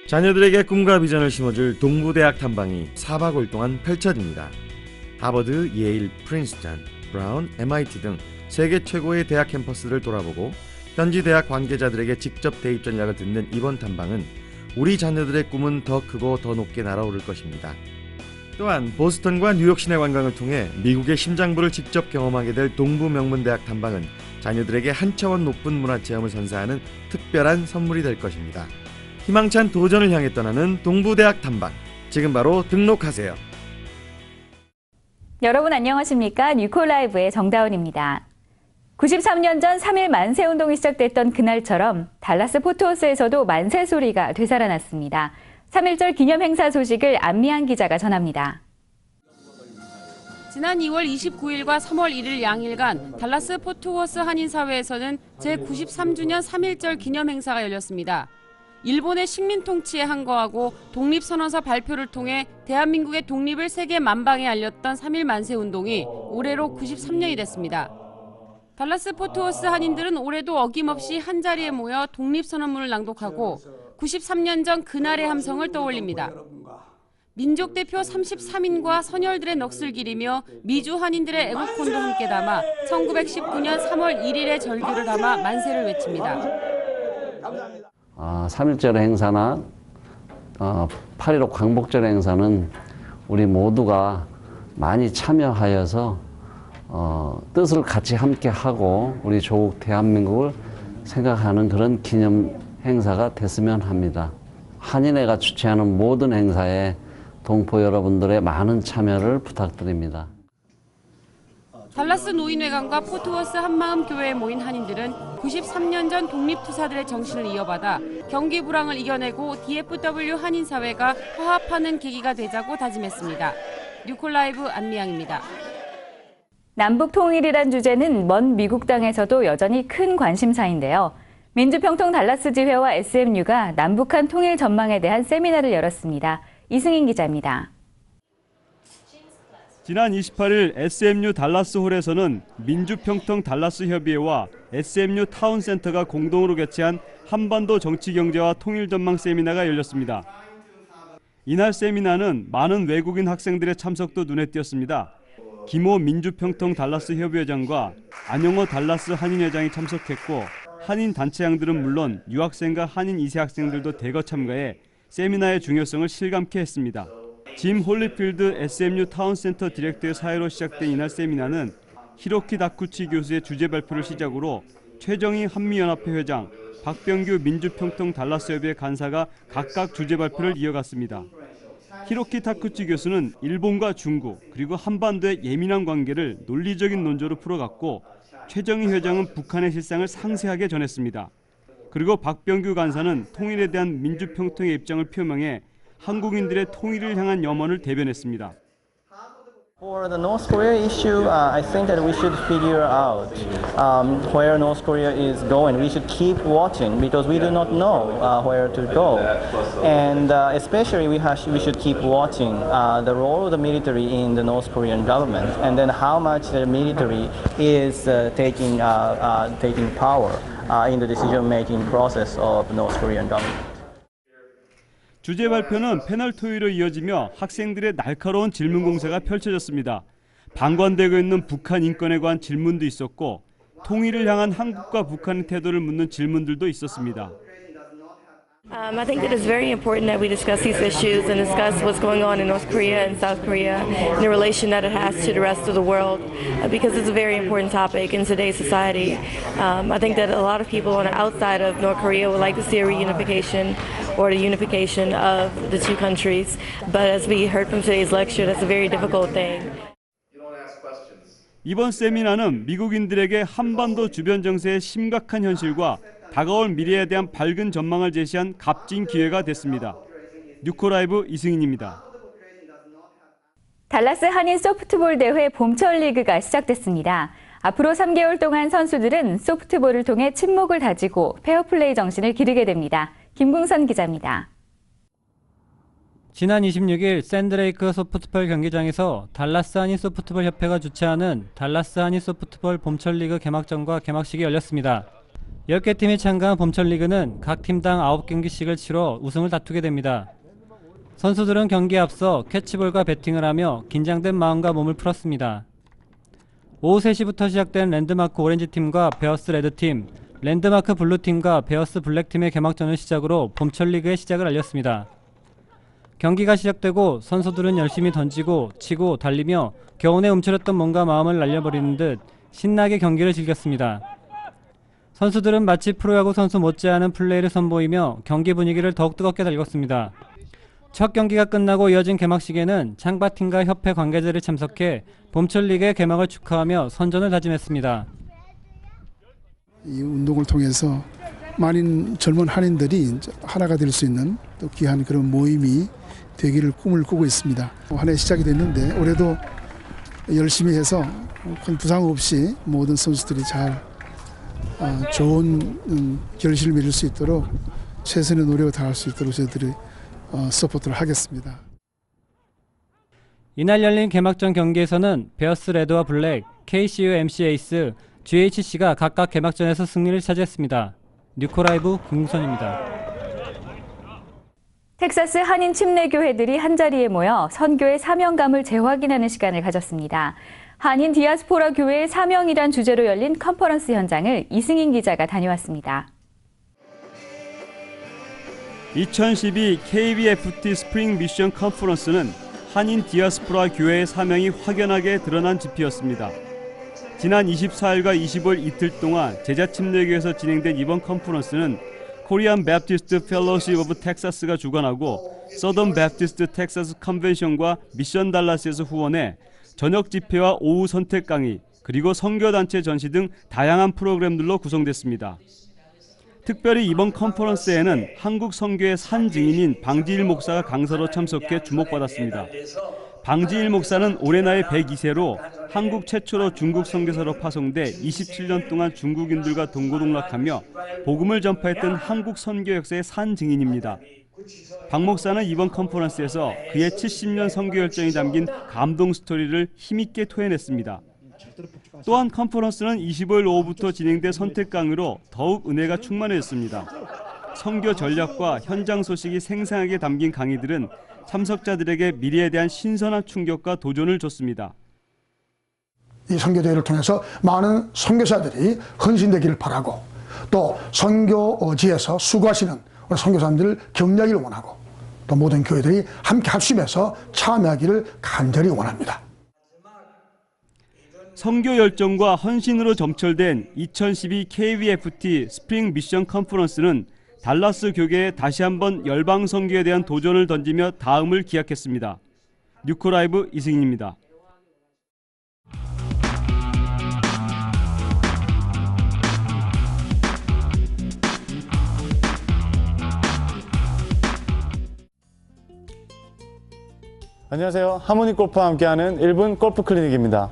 자녀들에게 꿈과 비전을 심어줄 동부대학 탐방이 4박 5일 동안 펼쳐집니다. 하버드, 예일, 프린스턴, 브라운, MIT 등 세계 최고의 대학 캠퍼스를 돌아보고 현지 대학 관계자들에게 직접 대입 전략을 듣는 이번 탐방은 우리 자녀들의 꿈은 더 크고 더 높게 날아오를 것입니다. 또한 보스턴과 뉴욕 시내 관광을 통해 미국의 심장부를 직접 경험하게 될 동부 명문대학 탐방은 자녀들에게 한 차원 높은 문화체험을 선사하는 특별한 선물이 될 것입니다. 희망찬 도전을 향해 떠나는 동부대학 탐방, 지금 바로 등록하세요. 여러분 안녕하십니까? 뉴콜라이브의 정다운입니다. 93년 전 3.1 만세운동이 시작됐던 그날처럼 달라스 포트워스에서도 만세 소리가 되살아났습니다. 3.1절 기념 행사 소식을 안미안 기자가 전합니다. 지난 2월 29일과 3월 1일 양일간 달라스 포트워스 한인사회에서는 제93주년 3.1절 기념 행사가 열렸습니다. 일본의 식민 통치에 항거하고 독립선언서 발표를 통해 대한민국의 독립을 세계 만방에 알렸던 3.1 만세운동이 올해로 93년이 됐습니다. 달라스 포트워스 한인들은 올해도 어김없이 한자리에 모여 독립선언문을 낭독하고 93년 전 그날의 함성을 떠올립니다. 민족 대표 33인과 선열들의 넋을 기리며 미주 한인들의 애국혼도 함께 담아 1919년 3월 1일의 절규를 담아 만세를 외칩니다. 3.1절 행사나 8.15 광복절 행사는 우리 모두가 많이 참여하여서 뜻을 같이 함께 하고 우리 조국 대한민국을 생각하는 그런 기념 행사가 됐으면 합니다. 한인회가 주최하는 모든 행사에 동포 여러분들의 많은 참여를 부탁드립니다. 달라스 노인회관과 포트워스 한마음교회에 모인 한인들은 93년 전 독립투사들의 정신을 이어받아 경기 불황을 이겨내고 DFW 한인사회가 화합하는 계기가 되자고 다짐했습니다. 뉴콜라이브 안미양입니다. 남북 통일이란 주제는 먼 미국 땅에서도 여전히 큰 관심사인데요. 민주평통 달라스 지회와 SMU가 남북한 통일 전망에 대한 세미나를 열었습니다. 이승인 기자입니다. 지난 28일 SMU 달라스 홀에서는 민주평통 달라스 협의회와 SMU 타운센터가 공동으로 개최한 한반도 정치 경제와 통일 전망 세미나가 열렸습니다. 이날 세미나는 많은 외국인 학생들의 참석도 눈에 띄었습니다. 김호 민주평통 달라스 협의회장과 안영호 달라스 한인회장이 참석했고 한인 단체장들은 물론 유학생과 한인 2세 학생들도 대거 참가해 세미나의 중요성을 실감케 했습니다. 짐 홀리필드 SMU 타운센터 디렉터의 사회로 시작된 이날 세미나는 히로키 다쿠치 교수의 주제 발표를 시작으로 최정희 한미연합회 회장, 박병규 민주평통 달라스협의회 간사가 각각 주제 발표를 이어갔습니다. 히로키 다쿠치 교수는 일본과 중국 그리고 한반도의 예민한 관계를 논리적인 논조로 풀어갔고 최정희 회장은 북한의 실상을 상세하게 전했습니다. 그리고 박병규 간사는 통일에 대한 민주평통의 입장을 표명해 한국인들의 통일을 향한 염원을 대변했습니다. For the North Korea issue, I think that we should figure out where North Korea is going. We should keep watching because we do not know where to go, and especially we should keep watching the role of the military in the North Korean government, and then how much the military is taking power in the decision-making process of North Korean government. 주제 발표는 패널 토의로 이어지며 학생들의 날카로운 질문 공세가 펼쳐졌습니다. 방관되고 있는 북한 인권에 관한 질문도 있었고 통일을 향한 한국과 북한의 태도를 묻는 질문들도 있었습니다. I think that it's very important that we discuss these issues and discuss what's going on in North Korea and South Korea and the relation that it has to the rest of the world because it's a very important topic in today's society. I think that a lot of people on the outside of North Korea would like to see a reunification or the unification of the two countries, but as we heard from today's lecture, that's a very difficult thing. 이번 세미나는 미국인들에게 한반도 주변 정세의 심각한 현실과 다가올 미래에 대한 밝은 전망을 제시한 값진 기회가 됐습니다. 뉴코라이브 이승인입니다. 달라스 한인 소프트볼 대회 봄철 리그가 시작됐습니다. 앞으로 3개월 동안 선수들은 소프트볼을 통해 친목을 다지고 페어플레이 정신을 기르게 됩니다. 김궁선 기자입니다. 지난 26일 샌드레이크 소프트볼 경기장에서 달라스 한인 소프트볼 협회가 주최하는 달라스 한인 소프트볼 봄철 리그 개막전과 개막식이 열렸습니다. 10개 팀이 참가한 봄철리그는 각 팀당 9경기씩을 치러 우승을 다투게 됩니다. 선수들은 경기에 앞서 캐치볼과 배팅을 하며 긴장된 마음과 몸을 풀었습니다. 오후 3시부터 시작된 랜드마크 오렌지팀과 베어스 레드팀, 랜드마크 블루팀과 베어스 블랙팀의 개막전을 시작으로 봄철리그의 시작을 알렸습니다. 경기가 시작되고 선수들은 열심히 던지고 치고 달리며 겨우내 움츠렸던 몸과 마음을 날려버리는 듯 신나게 경기를 즐겼습니다. 선수들은 마치 프로야구 선수 못지않은 플레이를 선보이며 경기 분위기를 더욱 뜨겁게 달궜습니다. 첫 경기가 끝나고 이어진 개막식에는 창바팀과 협회 관계자들이 참석해 봄철 리그의 개막을 축하하며 선전을 다짐했습니다. 이 운동을 통해서 많은 젊은 한인들이 하나가 될 수 있는 또 귀한 그런 모임이 되기를 꿈을 꾸고 있습니다. 한 해 시작이 됐는데 올해도 열심히 해서 큰 부상 없이 모든 선수들이 잘 좋은 결실을 맺을 수 있도록 최선의 노력을 다할 수 있도록 저희들이 서포트를 하겠습니다. 이날 열린 개막전 경기에서는 베어스 레드와 블랙, KCU MC 에이스, GHC가 각각 개막전에서 승리를 차지했습니다. 뉴코라이브 김웅선입니다. 텍사스 한인 침례교회들이 한자리에 모여 선교의 사명감을 재확인하는 시간을 가졌습니다. 한인 디아스포라 교회의 사명이란 주제로 열린 컨퍼런스 현장을 이승인 기자가 다녀왔습니다. 2012 KBFT 스프링 미션 컨퍼런스는 한인 디아스포라 교회의 사명이 확연하게 드러난 집회였습니다. 지난 24일과 25일 이틀 동안 제자 침례교에서 진행된 이번 컨퍼런스는 코리안 베프티스트 펠로십 오브 텍사스가 주관하고 서던 베프티스트 텍사스 컨벤션과 미션 달라스에서 후원해 저녁 집회와 오후 선택 강의, 그리고 선교단체 전시 등 다양한 프로그램들로 구성됐습니다. 특별히 이번 컨퍼런스에는 한국 선교의 산 증인인 방지일 목사가 강사로 참석해 주목받았습니다. 방지일 목사는 올해 나이 102세로 한국 최초로 중국 선교사로 파송돼 27년 동안 중국인들과 동고동락하며 복음을 전파했던 한국 선교 역사의 산 증인입니다. 박 목사는 이번 컨퍼런스에서 그의 70년 선교 열정이 담긴 감동 스토리를 힘있게 토해냈습니다. 또한 컨퍼런스는 25일 오후부터 진행된 선택 강의로 더욱 은혜가 충만해졌습니다. 선교 전략과 현장 소식이 생생하게 담긴 강의들은 참석자들에게 미래에 대한 신선한 충격과 도전을 줬습니다. 이 선교대회를 통해서 많은 선교사들이 헌신되기를 바라고, 또 선교지에서 수고하시는 우리 선교사님들을 격려하기를 원하고, 또 모든 교회들이 함께 합심해서 참여하기를 간절히 원합니다. 선교 열정과 헌신으로 점철된 2012 KBFT 스프링 미션 컨퍼런스는 달라스 교계에 다시 한번 열방 선교에 대한 도전을 던지며 다음을 기약했습니다. 뉴코라이브 이승인입니다. 안녕하세요. 하모니 골프와 함께하는 1분 골프 클리닉입니다.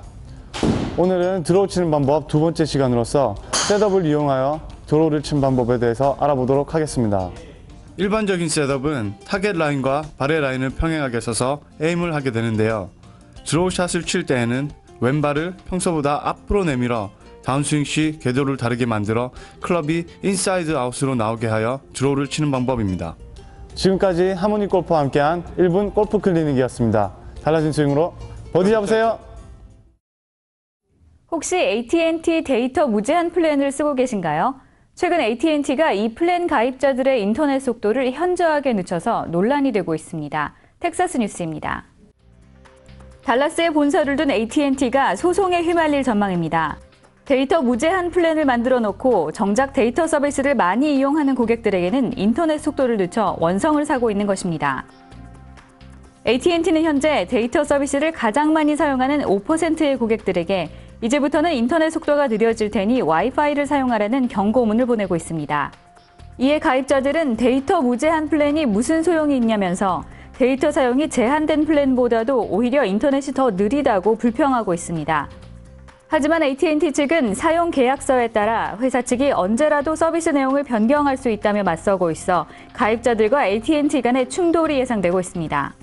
오늘은 드로우 치는 방법 두 번째 시간으로서 셋업을 이용하여 드로우를 치는 방법에 대해서 알아보도록 하겠습니다. 일반적인 셋업은 타겟 라인과 발의 라인을 평행하게 서서 에임을 하게 되는데요. 드로우 샷을 칠 때에는 왼발을 평소보다 앞으로 내밀어 다운스윙 시 궤도를 다르게 만들어 클럽이 인사이드 아웃으로 나오게 하여 드로우를 치는 방법입니다. 지금까지 하모니 골프와 함께한 1분 골프 클리닉이었습니다. 달라진 스윙으로 버디 잡으세요. 혹시 AT&T 데이터 무제한 플랜을 쓰고 계신가요? 최근 AT&T가 이 플랜 가입자들의 인터넷 속도를 현저하게 늦춰서 논란이 되고 있습니다. 텍사스 뉴스입니다. 달라스에 본사를 둔 AT&T가 소송에 휘말릴 전망입니다. 데이터 무제한 플랜을 만들어 놓고 정작 데이터 서비스를 많이 이용하는 고객들에게는 인터넷 속도를 늦춰 원성을 사고 있는 것입니다. AT&T는 현재 데이터 서비스를 가장 많이 사용하는 5%의 고객들에게 이제부터는 인터넷 속도가 느려질 테니 와이파이를 사용하라는 경고문을 보내고 있습니다. 이에 가입자들은 데이터 무제한 플랜이 무슨 소용이 있냐면서 데이터 사용이 제한된 플랜보다도 오히려 인터넷이 더 느리다고 불평하고 있습니다. 하지만 AT&T 측은 사용 계약서에 따라 회사 측이 언제라도 서비스 내용을 변경할 수 있다며 맞서고 있어 가입자들과 AT&T 간의 충돌이 예상되고 있습니다.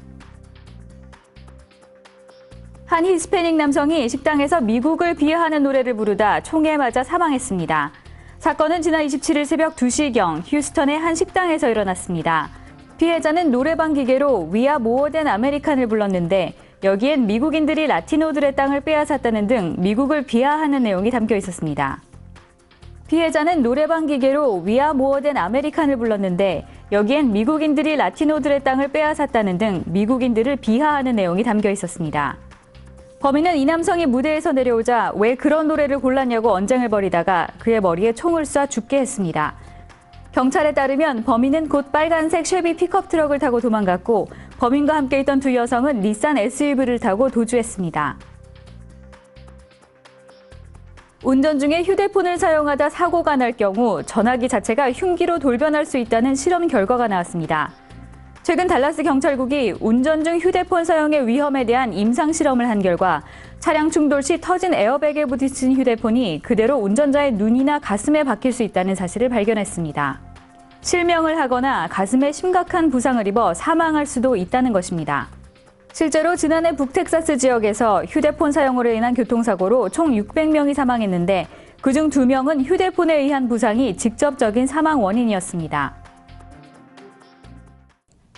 한 히스패닉 남성이 식당에서 미국을 비하하는 노래를 부르다 총에 맞아 사망했습니다. 사건은 지난 27일 새벽 2시경 휴스턴의 한 식당에서 일어났습니다. 피해자는 노래방 기계로 We are more than American을 불렀는데 여기엔 미국인들이 라티노들의 땅을 빼앗았다는 등 미국을 비하하는 내용이 담겨 있었습니다. 피해자는 노래방 기계로 We are more than American을 불렀는데 여기엔 미국인들이 라티노들의 땅을 빼앗았다는 등 미국인들을 비하하는 내용이 담겨 있었습니다. 범인은 이 남성이 무대에서 내려오자 왜 그런 노래를 골랐냐고 언쟁을 벌이다가 그의 머리에 총을 쏴 죽게 했습니다. 경찰에 따르면 범인은 곧 빨간색 쉐비 픽업 트럭을 타고 도망갔고 범인과 함께 있던 두 여성은 닛산 SUV를 타고 도주했습니다. 운전 중에 휴대폰을 사용하다 사고가 날 경우 전화기 자체가 흉기로 돌변할 수 있다는 실험 결과가 나왔습니다. 최근 달라스 경찰국이 운전 중 휴대폰 사용의 위험에 대한 임상 실험을 한 결과 차량 충돌 시 터진 에어백에 부딪힌 휴대폰이 그대로 운전자의 눈이나 가슴에 박힐 수 있다는 사실을 발견했습니다. 실명을 하거나 가슴에 심각한 부상을 입어 사망할 수도 있다는 것입니다. 실제로 지난해 북텍사스 지역에서 휴대폰 사용으로 인한 교통사고로 총 600명이 사망했는데 그중 2명은 휴대폰에 의한 부상이 직접적인 사망 원인이었습니다.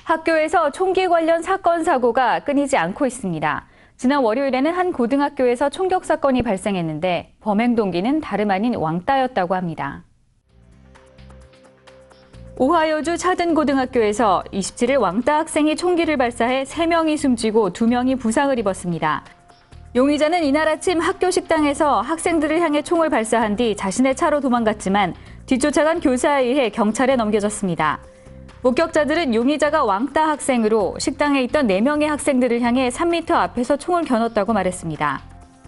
학교에서 총기 관련 사건 사고가 끊이지 않고 있습니다. 지난 월요일에는 한 고등학교에서 총격 사건이 발생했는데 범행 동기는 다름 아닌 왕따였다고 합니다. 오하이오주 차든 고등학교에서 27일 왕따 학생이 총기를 발사해 3명이 숨지고 2명이 부상을 입었습니다. 용의자는 이날 아침 학교 식당에서 학생들을 향해 총을 발사한 뒤 자신의 차로 도망갔지만 뒤쫓아간 교사에 의해 경찰에 넘겨졌습니다. 목격자들은 용의자가 왕따 학생으로 식당에 있던 4명의 학생들을 향해 3m 앞에서 총을 겨눴다고 말했습니다.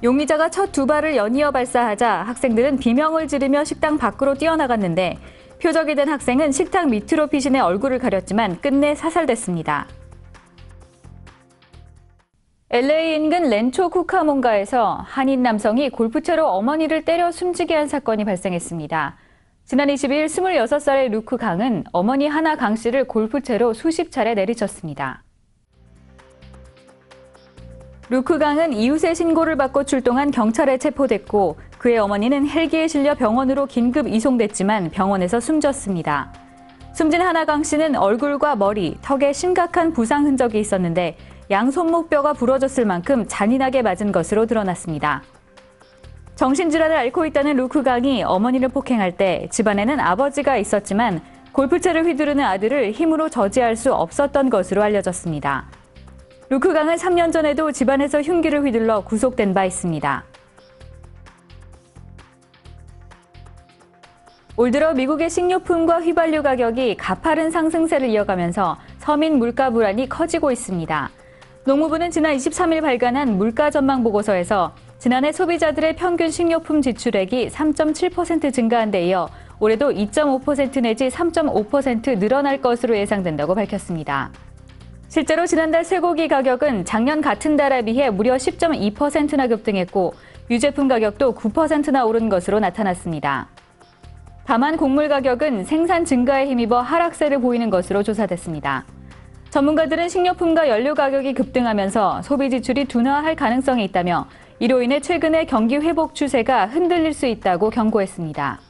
용의자가 첫 2발을 연이어 발사하자 학생들은 비명을 지르며 식당 밖으로 뛰어나갔는데 표적이 된 학생은 식탁 밑으로 피신해 얼굴을 가렸지만 끝내 사살됐습니다. LA 인근 렌초 쿠카몬가에서 한인 남성이 골프채로 어머니를 때려 숨지게 한 사건이 발생했습니다. 지난 22일 26살의 루크 강은 어머니 하나 강 씨를 골프채로 수십 차례 내리쳤습니다. 루크 강은 이웃의 신고를 받고 출동한 경찰에 체포됐고 그의 어머니는 헬기에 실려 병원으로 긴급 이송됐지만 병원에서 숨졌습니다. 숨진 하나 강 씨는 얼굴과 머리, 턱에 심각한 부상 흔적이 있었는데 양 손목뼈가 부러졌을 만큼 잔인하게 맞은 것으로 드러났습니다. 정신질환을 앓고 있다는 루크 강이 어머니를 폭행할 때 집안에는 아버지가 있었지만 골프채를 휘두르는 아들을 힘으로 저지할 수 없었던 것으로 알려졌습니다. 루크 강은 3년 전에도 집안에서 흉기를 휘둘러 구속된 바 있습니다. 올 들어 미국의 식료품과 휘발유 가격이 가파른 상승세를 이어가면서 서민 물가 불안이 커지고 있습니다. 농무부는 지난 23일 발간한 물가 전망 보고서에서 지난해 소비자들의 평균 식료품 지출액이 3.7% 증가한 데 이어 올해도 2.5% 내지 3.5% 늘어날 것으로 예상된다고 밝혔습니다. 실제로 지난달 쇠고기 가격은 작년 같은 달에 비해 무려 10.2%나 급등했고 유제품 가격도 9%나 오른 것으로 나타났습니다. 다만 곡물 가격은 생산 증가에 힘입어 하락세를 보이는 것으로 조사됐습니다. 전문가들은 식료품과 연료 가격이 급등하면서 소비 지출이 둔화할 가능성이 있다며 이로 인해 최근의 경기 회복 추세가 흔들릴 수 있다고 경고했습니다.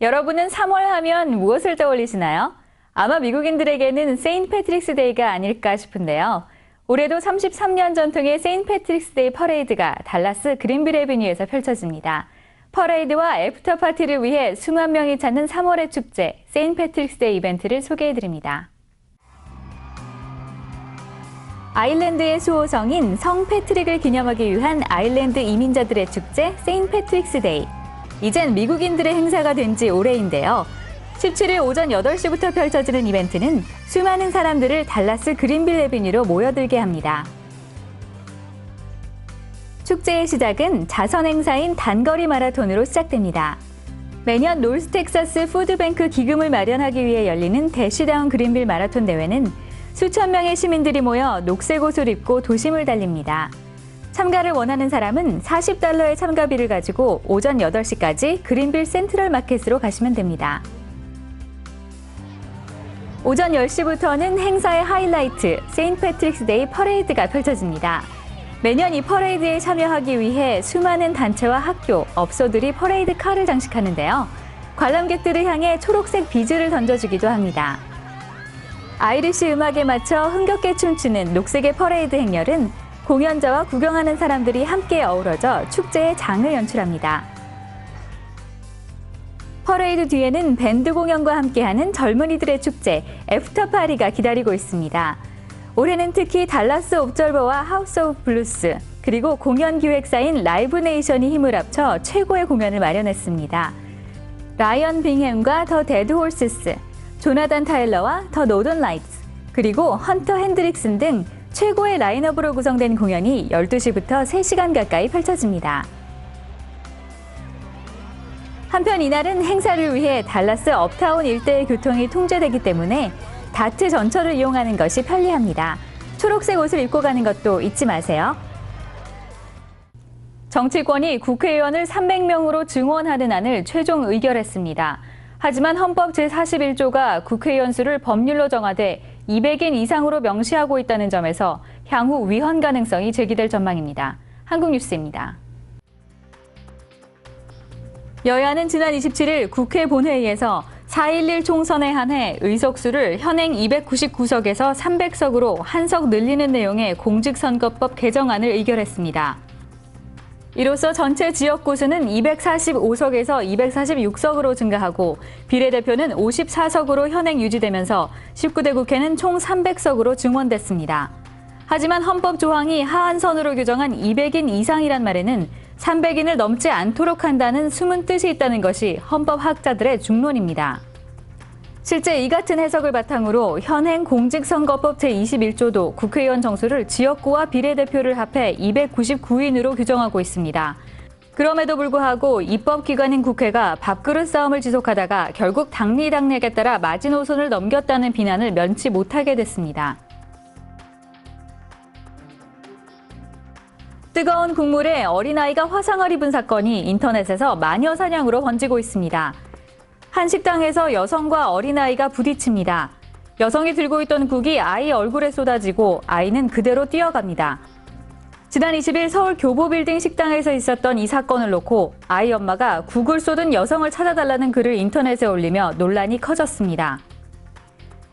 여러분은 3월 하면 무엇을 떠올리시나요? 아마 미국인들에게는 세인트 패트릭스 데이가 아닐까 싶은데요. 올해도 33년 전통의 세인트 패트릭스 데이 퍼레이드가 달라스 그린빌 애비뉴에서 펼쳐집니다. 퍼레이드와 애프터 파티를 위해 수만 명이 찾는 3월의 축제, 세인트 패트릭스 데이 이벤트를 소개해드립니다. 아일랜드의 수호성인 성 패트릭을 기념하기 위한 아일랜드 이민자들의 축제, 세인트 패트릭스 데이. 이젠 미국인들의 행사가 된 지 오래인데요. 17일 오전 8시부터 펼쳐지는 이벤트는 수많은 사람들을 달라스 그린빌 애비뉴로 모여들게 합니다. 축제의 시작은 자선 행사인 단거리 마라톤으로 시작됩니다. 매년 노스텍사스 푸드뱅크 기금을 마련하기 위해 열리는 대시다운 그린빌 마라톤 대회는 수천 명의 시민들이 모여 녹색 옷을 입고 도심을 달립니다. 참가를 원하는 사람은 $40의 참가비를 가지고 오전 8시까지 그린빌 센트럴 마켓으로 가시면 됩니다. 오전 10시부터는 행사의 하이라이트, 세인트 패트릭스 데이 퍼레이드가 펼쳐집니다. 매년 이 퍼레이드에 참여하기 위해 수많은 단체와 학교, 업소들이 퍼레이드 카를 장식하는데요. 관람객들을 향해 초록색 비즈를 던져주기도 합니다. 아이리시 음악에 맞춰 흥겹게 춤추는 녹색의 퍼레이드 행렬은 공연자와 구경하는 사람들이 함께 어우러져 축제의 장을 연출합니다. 퍼레이드 뒤에는 밴드 공연과 함께하는 젊은이들의 축제, 애프터파리가 기다리고 있습니다. 올해는 특히 달라스 옵저버와 하우스 오브 블루스, 그리고 공연 기획사인 라이브 네이션이 힘을 합쳐 최고의 공연을 마련했습니다. 라이언 빙햄과 더 데드 홀스스, 조나단 타일러와 더 노던 라이츠, 그리고 헌터 핸드릭슨 등 최고의 라인업으로 구성된 공연이 12시부터 3시간 가까이 펼쳐집니다. 한편 이날은 행사를 위해 달라스 업타운 일대의 교통이 통제되기 때문에 다트 전철을 이용하는 것이 편리합니다. 초록색 옷을 입고 가는 것도 잊지 마세요. 정치권이 국회의원을 300명으로 증원하는 안을 최종 의결했습니다. 하지만 헌법 제41조가 국회의원 수를 법률로 정하되 200인 이상으로 명시하고 있다는 점에서 향후 위헌 가능성이 제기될 전망입니다. 한국뉴스입니다. 여야는 지난 27일 국회 본회의에서 4.11 총선에 한해 의석수를 현행 299석에서 300석으로 한 석 늘리는 내용의 공직선거법 개정안을 의결했습니다. 이로써 전체 지역구 수는 245석에서 246석으로 증가하고 비례대표는 54석으로 현행 유지되면서 19대 국회는 총 300석으로 증원됐습니다. 하지만 헌법 조항이 하한선으로 규정한 200인 이상이란 말에는 300인을 넘지 않도록 한다는 숨은 뜻이 있다는 것이 헌법학자들의 중론입니다. 실제 이 같은 해석을 바탕으로 현행 공직선거법 제21조도 국회의원 정수를 지역구와 비례대표를 합해 299인으로 규정하고 있습니다. 그럼에도 불구하고 입법기관인 국회가 밥그릇 싸움을 지속하다가 결국 당리당략에 따라 마지노선을 넘겼다는 비난을 면치 못하게 됐습니다. 뜨거운 국물에 어린아이가 화상을 입은 사건이 인터넷에서 마녀 사냥으로 번지고 있습니다. 한 식당에서 여성과 어린아이가 부딪힙니다. 여성이 들고 있던 국이 아이 얼굴에 쏟아지고 아이는 그대로 뛰어갑니다. 지난 20일 서울 교보빌딩 식당에서 있었던 이 사건을 놓고 아이 엄마가 국을 쏟은 여성을 찾아달라는 글을 인터넷에 올리며 논란이 커졌습니다.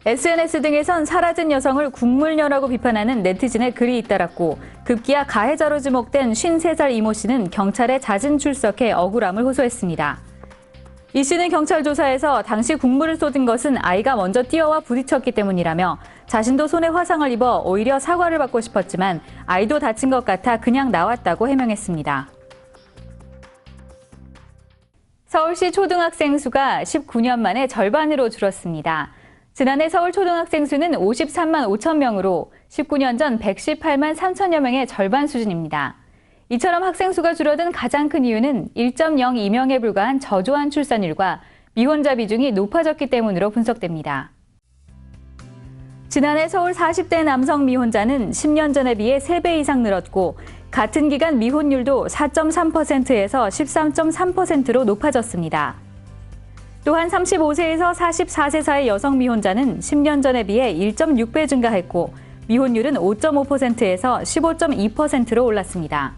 SNS 등에선 사라진 여성을 국물녀라고 비판하는 네티즌의 글이 잇따랐고 급기야 가해자로 지목된 53살 이모 씨는 경찰에 잦은 출석해 억울함을 호소했습니다. 이 씨는 경찰 조사에서 당시 국물을 쏟은 것은 아이가 먼저 뛰어와 부딪혔기 때문이라며 자신도 손에 화상을 입어 오히려 사과를 받고 싶었지만 아이도 다친 것 같아 그냥 나왔다고 해명했습니다. 서울시 초등학생 수가 19년 만에 절반으로 줄었습니다. 지난해 서울 초등학생 수는 53만 5천 명으로 19년 전 118만 3천여 명의 절반 수준입니다. 이처럼 학생 수가 줄어든 가장 큰 이유는 1.02명에 불과한 저조한 출산율과 미혼자 비중이 높아졌기 때문으로 분석됩니다. 지난해 서울 40대 남성 미혼자는 10년 전에 비해 3배 이상 늘었고 같은 기간 미혼율도 4.3%에서 13.3%로 높아졌습니다. 또한 35세에서 44세 사이 여성 미혼자는 10년 전에 비해 1.6배 증가했고 미혼율은 5.5%에서 15.2%로 올랐습니다.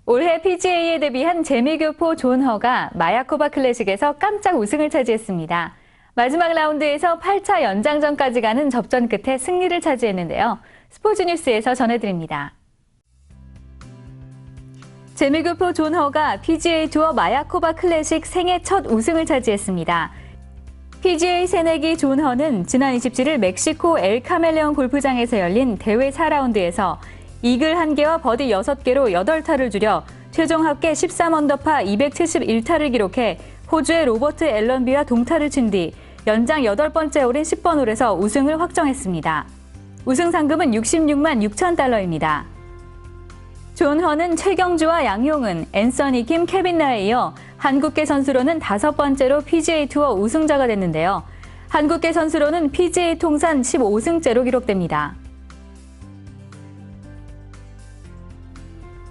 올해 PGA에 데뷔한 재미교포 존 허가 마야코바 클래식에서 깜짝 우승을 차지했습니다. 마지막 라운드에서 8차 연장전까지 가는 접전 끝에 승리를 차지했는데요. 스포츠뉴스에서 전해드립니다. 재미교포 존 허가 PGA 투어 마야코바 클래식 생애 첫 우승을 차지했습니다. PGA 새내기 존 허는 지난 27일 멕시코 엘 카멜레온 골프장에서 열린 대회 4라운드에서 이글 1개와 버디 6개로 8타를 줄여 최종 합계 13언더파 271타를 기록해 호주의 로버트 앨런비와 동타를 친 뒤 연장 8번째 홀인 10번 홀에서 우승을 확정했습니다. 우승 상금은 66만 6천 달러입니다. 존 허는 최경주와 양용은, 앤서니 킴, 케빈 나에 이어 한국계 선수로는 5번째로 PGA 투어 우승자가 됐는데요. 한국계 선수로는 PGA 통산 15승째로 기록됩니다.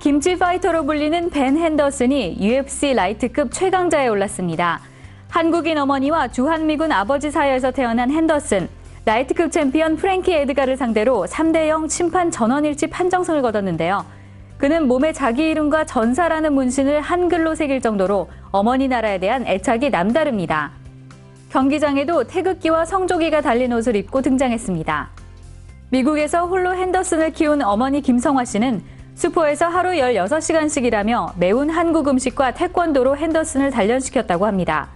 김치 파이터로 불리는 벤 핸더슨이 UFC 라이트급 최강자에 올랐습니다. 한국인 어머니와 주한미군 아버지 사이에서 태어난 핸더슨, 나이트클럽 챔피언 프랭키 에드가를 상대로 3대0 심판 전원일치 판정승을 거뒀는데요. 그는 몸에 자기 이름과 전사라는 문신을 한글로 새길 정도로 어머니 나라에 대한 애착이 남다릅니다. 경기장에도 태극기와 성조기가 달린 옷을 입고 등장했습니다. 미국에서 홀로 핸더슨을 키운 어머니 김성화 씨는 수포에서 하루 16시간씩 일하며 매운 한국 음식과 태권도로 핸더슨을 단련시켰다고 합니다.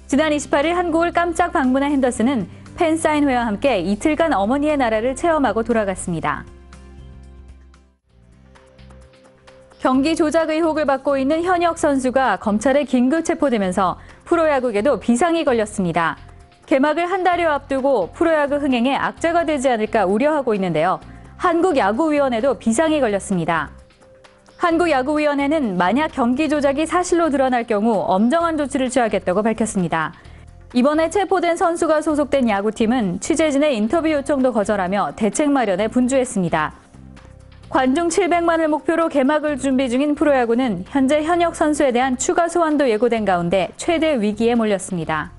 지난 28일 한국을 깜짝 방문한 핸더슨은 팬 사인회와 함께 이틀간 어머니의 나라를 체험하고 돌아갔습니다. 경기 조작 의혹을 받고 있는 현역 선수가 검찰에 긴급 체포되면서 프로야구계도 비상이 걸렸습니다. 개막을 한 달여 앞두고 프로야구 흥행에 악재가 되지 않을까 우려하고 있는데요. 한국야구위원회도 비상이 걸렸습니다. 한국야구위원회는 만약 경기 조작이 사실로 드러날 경우 엄정한 조치를 취하겠다고 밝혔습니다. 이번에 체포된 선수가 소속된 야구팀은 취재진의 인터뷰 요청도 거절하며 대책 마련에 분주했습니다. 관중 700만을 목표로 개막을 준비 중인 프로야구는 현재 현역 선수에 대한 추가 소환도 예고된 가운데 최대 위기에 몰렸습니다.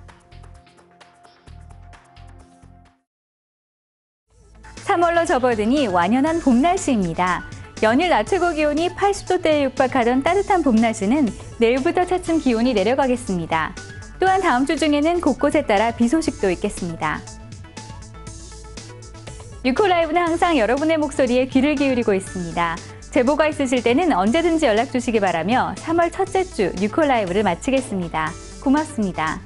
3월로 접어드니 완연한 봄 날씨입니다. 연일 낮 최고 기온이 80도대에 육박하던 따뜻한 봄 날씨는 내일부터 차츰 기온이 내려가겠습니다. 또한 다음 주 중에는 곳곳에 따라 비 소식도 있겠습니다. 뉴코라이브는 항상 여러분의 목소리에 귀를 기울이고 있습니다. 제보가 있으실 때는 언제든지 연락 주시기 바라며 3월 첫째 주 뉴코라이브를 마치겠습니다. 고맙습니다.